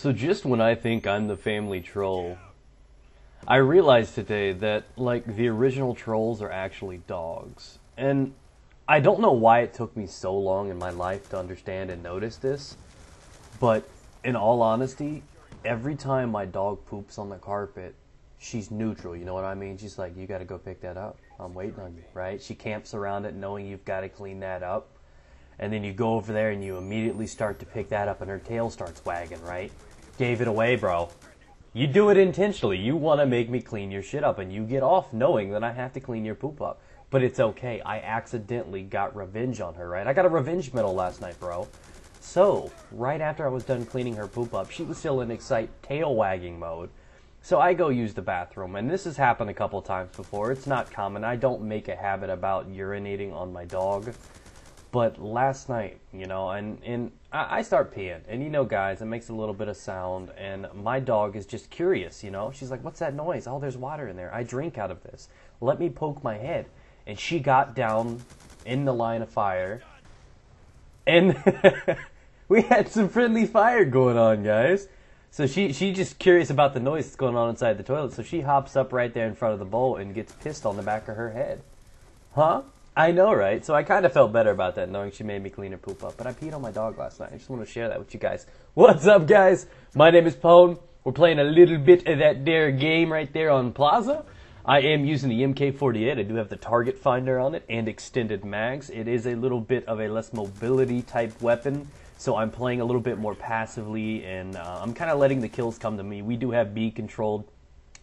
So just when I think I'm the family troll, I realized today that, like, the original trolls are actually dogs. And I don't know why it took me so long in my life to understand and notice this, but in all honesty, every time my dog poops on the carpet, she's neutral, you know what I mean? She's like, you gotta go pick that up. I'm waiting on you, right? She camps around it knowing you've gotta clean that up. And then you go over there and you immediately start to pick that up and her tail starts wagging, right? Gave it away, bro. You do it intentionally. You want to make me clean your shit up and you get off knowing that I have to clean your poop up. But it's okay. I accidentally got revenge on her, right? I got a revenge medal last night, bro. So, right after I was done cleaning her poop up, she was still in excite tail wagging mode. So I go use the bathroom, and this has happened a couple times before. It's not common. I don't make a habit about urinating on my dog. But last night, you know, and I start peeing. And you know, guys, it makes a little bit of sound. And my dog is just curious, you know. She's like, what's that noise? Oh, there's water in there. I drink out of this. Let me poke my head. And she got down in the line of fire. And we had some friendly fire going on, guys. So she just curious about the noise that's going on inside the toilet. So she hops up right there in front of the bowl and gets pissed on the back of her head. Huh? I know, right? So I kind of felt better about that, knowing she made me clean her poop up. But I peed on my dog last night. I just want to share that with you guys. What's up, guys? My name is Pone. We're playing a little bit of that there game right there on Plaza. I am using the MK48. I do have the target finder on it and extended mags. It is a little bit of a less mobility type weapon. So I'm playing a little bit more passively, and I'm kind of letting the kills come to me. We do have B controlled.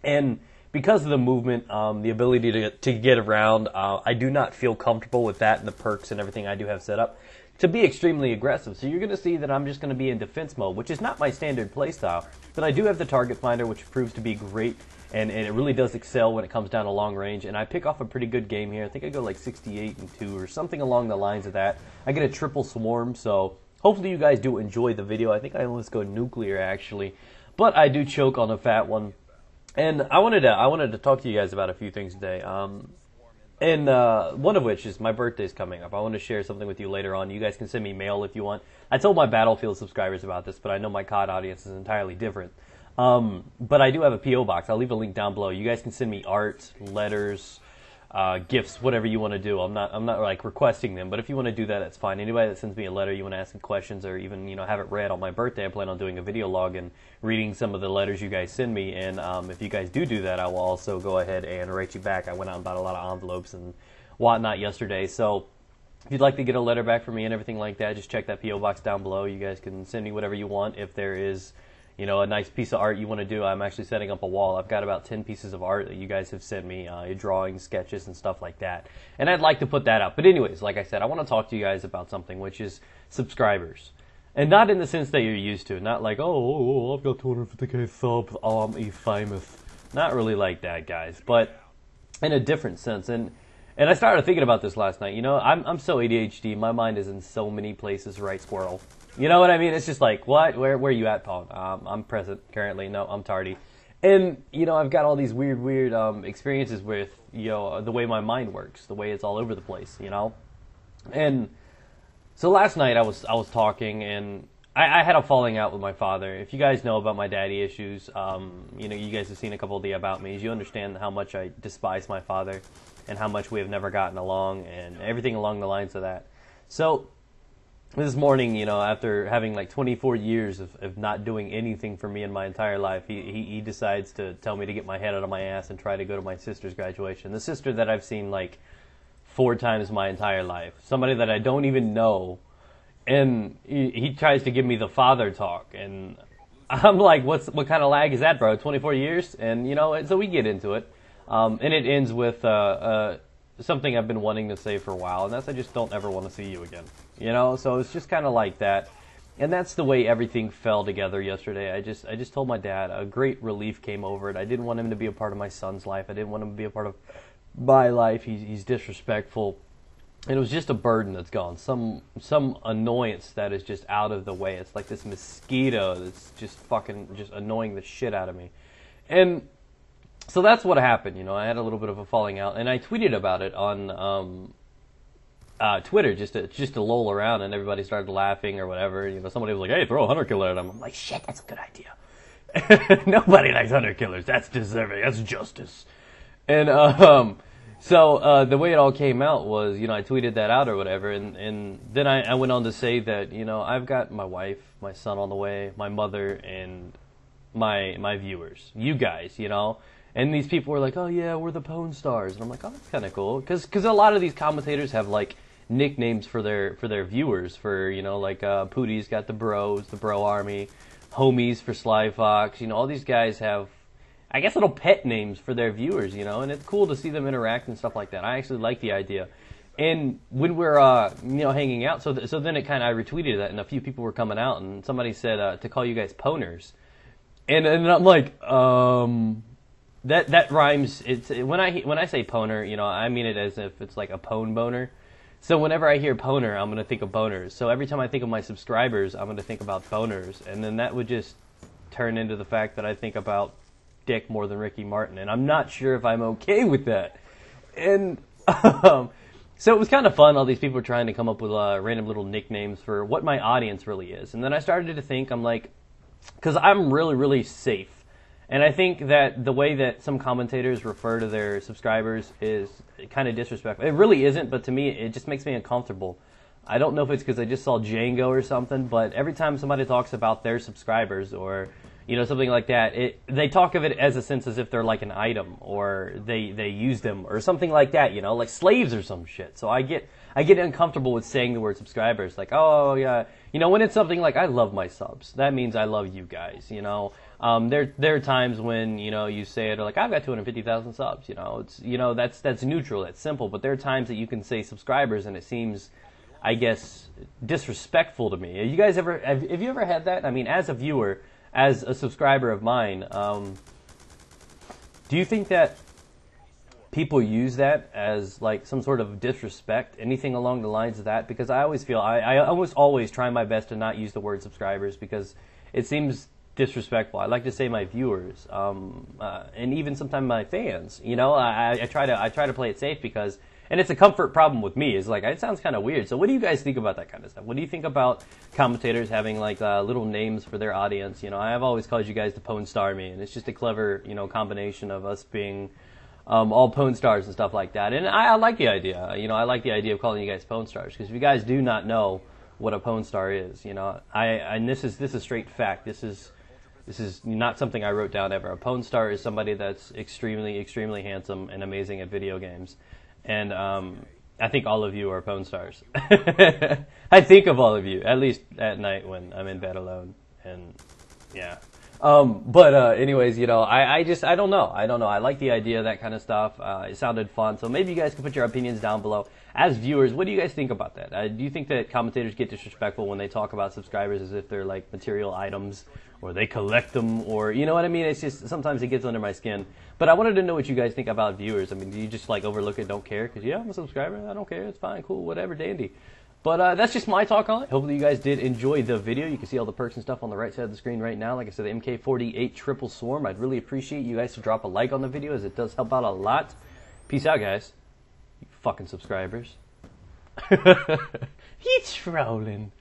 And because of the movement, the ability to get around, I do not feel comfortable with that and the perks and everything I do have set up to be extremely aggressive. So you're going to see that I'm just going to be in defense mode, which is not my standard playstyle. But I do have the target finder, which proves to be great, and it really does excel when it comes down to long range. And I pick off a pretty good game here. I think I go like 68-2 or something along the lines of that. I get a triple swarm, so hopefully you guys do enjoy the video. I think I almost go nuclear, actually. But I do choke on a fat one. And I wanted to talk to you guys about a few things today. And one of which is my birthday's coming up. I want to share something with you later on. You guys can send me mail if you want. I told my Battlefield subscribers about this, but I know my COD audience is entirely different. But I do have a P.O. box. I'll leave a link down below. You guys can send me art, letters, gifts, whatever you want to do. I'm not like requesting them, but if you want to do that, that's fine. Anybody that sends me a letter, you want to ask me questions, or even, you know, have it read on my birthday, I plan on doing a video log and reading some of the letters you guys send me. And if you guys do that, I will also go ahead and write you back. I went out and bought a lot of envelopes and whatnot yesterday, so if you'd like to get a letter back from me and everything like that, just check that P.O. box down below. You guys can send me whatever you want. If there is, you know, a nice piece of art you want to do, I'm actually setting up a wall. I've got about 10 pieces of art that you guys have sent me, drawings, sketches, and stuff like that. And I'd like to put that up. But anyways, like I said, I want to talk to you guys about something, which is subscribers. And not in the sense that you're used to. Not like, oh, I've got 250k subs, I'm famous. Not really like that, guys. But in a different sense. And I started thinking about this last night. You know, I'm so ADHD. My mind is in so many places, right, squirrel? You know what I mean? It's just like, what? Where are you at, Paul? I'm present currently. No, I'm tardy. And, you know, I've got all these weird experiences with, you know, the way my mind works, the way it's all over the place, you know? And so last night I was talking, and I had a falling out with my father. If you guys know about my daddy issues, you know, you guys have seen a couple of the About Me's. You understand how much I despise my father and how much we have never gotten along and everything along the lines of that. So this morning, you know, after having like 24 years of not doing anything for me in my entire life, he decides to tell me to get my head out of my ass and try to go to my sister's graduation. The sister that I've seen like 4 times my entire life. Somebody that I don't even know. And he tries to give me the father talk. And I'm like, what kind of lag is that, bro? 24 years? And, you know, so we get into it. And it ends with something I've been wanting to say for a while, and that's I just don't ever want to see you again. You know, so it's just kind of like that. And that's the way everything fell together yesterday. I just told my dad a great relief came over it. I didn't want him to be a part of my son's life. I didn't want him to be a part of my life. He's disrespectful. And it was just a burden that's gone. Some annoyance that is just out of the way. It's like this mosquito that's just fucking just annoying the shit out of me. And so that's what happened, you know. I had a little bit of a falling out, and I tweeted about it on Twitter just to loll around, and everybody started laughing or whatever. You know, somebody was like, "Hey, throw a hunter killer at him." I'm like, "Shit, that's a good idea." Nobody likes hunter killers. That's deserving. That's justice. And so the way it all came out was, you know, I tweeted that out or whatever, and then I went on to say that, you know, I've got my wife, my son on the way, my mother, and my viewers, you guys, you know. And these people were like, "Oh yeah, we're the Pwn Stars," and I'm like, "Oh, that's kind of cool," because a lot of these commentators have like nicknames for their viewers. For, you know, like Pootie's got the Bros, the Bro Army, Homies for Sly Fox. You know, all these guys have, I guess, little pet names for their viewers. You know, and it's cool to see them interact and stuff like that. I actually like the idea. And when we're you know, hanging out, so then it kind of, I retweeted that, and a few people were coming out, and somebody said to call you guys Pwners, and I'm like, That rhymes. It's when I say Pwner, you know, I mean it as if it's like a pwn boner. So whenever I hear Pwner, I'm gonna think of boners. So every time I think of my subscribers, I'm gonna think about boners, and then that would just turn into the fact that I think about dick more than Ricky Martin, and I'm not sure if I'm okay with that. And so it was kind of fun. All these people were trying to come up with random little nicknames for what my audience really is, and then I started to think, I'm like, because I'm really, really safe. And I think that the way that some commentators refer to their subscribers is kind of disrespectful. It really isn't, but to me, it just makes me uncomfortable. I don't know if it's because I just saw Django or something, but every time somebody talks about their subscribers or, you know, something like that, they talk of it as a sense as if they're like an item, or they use them or something like that, you know, like slaves or some shit. So I get uncomfortable with saying the word subscribers. Like, oh yeah, you know, when it's something like I love my subs, that means I love you guys, you know. There are times when, you know, you say it, or like, I've got 250,000 subs, you know, it's, you know, that's neutral, that's simple, but there are times that you can say subscribers and it seems, I guess, disrespectful to me. Have you guys ever, have you ever had that? I mean, as a viewer, as a subscriber of mine, do you think that people use that as like some sort of disrespect, anything along the lines of that? Because I always feel, I almost always try my best to not use the word subscribers because it seems disrespectful. I like to say my viewers, and even sometimes my fans. You know, I try to play it safe because, and it's a comfort problem with me. Is like, it sounds kind of weird. So what do you guys think about that kind of stuff? What do you think about commentators having like little names for their audience? You know, I have always called you guys the Pwn Star Me, and it's just a clever, you know, combination of us being all Pwn Stars and stuff like that. And I like the idea. You know, I like the idea of calling you guys Pwn Stars because if you guys do not know what a Pwn Star is, you know, and this is straight fact. This is not something I wrote down ever. A Pwn Star is somebody that's extremely, extremely handsome and amazing at video games. And I think all of you are Pwn Stars. I think of all of you, at least at night when I'm in bed alone. And yeah. Anyways, you know, I don't know. I like the idea of that kind of stuff. It sounded fun. So maybe you guys can put your opinions down below. As viewers, what do you guys think about that? Do you think that commentators get disrespectful when they talk about subscribers as if they're like material items, or they collect them, or, you know what I mean? It's just, sometimes it gets under my skin. But I wanted to know what you guys think about viewers. I mean, do you just like overlook it, don't care? Because yeah, I'm a subscriber. I don't care. It's fine, cool, whatever, dandy. But that's just my talk on it. Hopefully you guys did enjoy the video. You can see all the perks and stuff on the right side of the screen right now. Like I said, the MK48 Triple Swarm. I'd really appreciate you guys to drop a like on the video, as it does help out a lot. Peace out, guys. You fucking subscribers. He's trolling.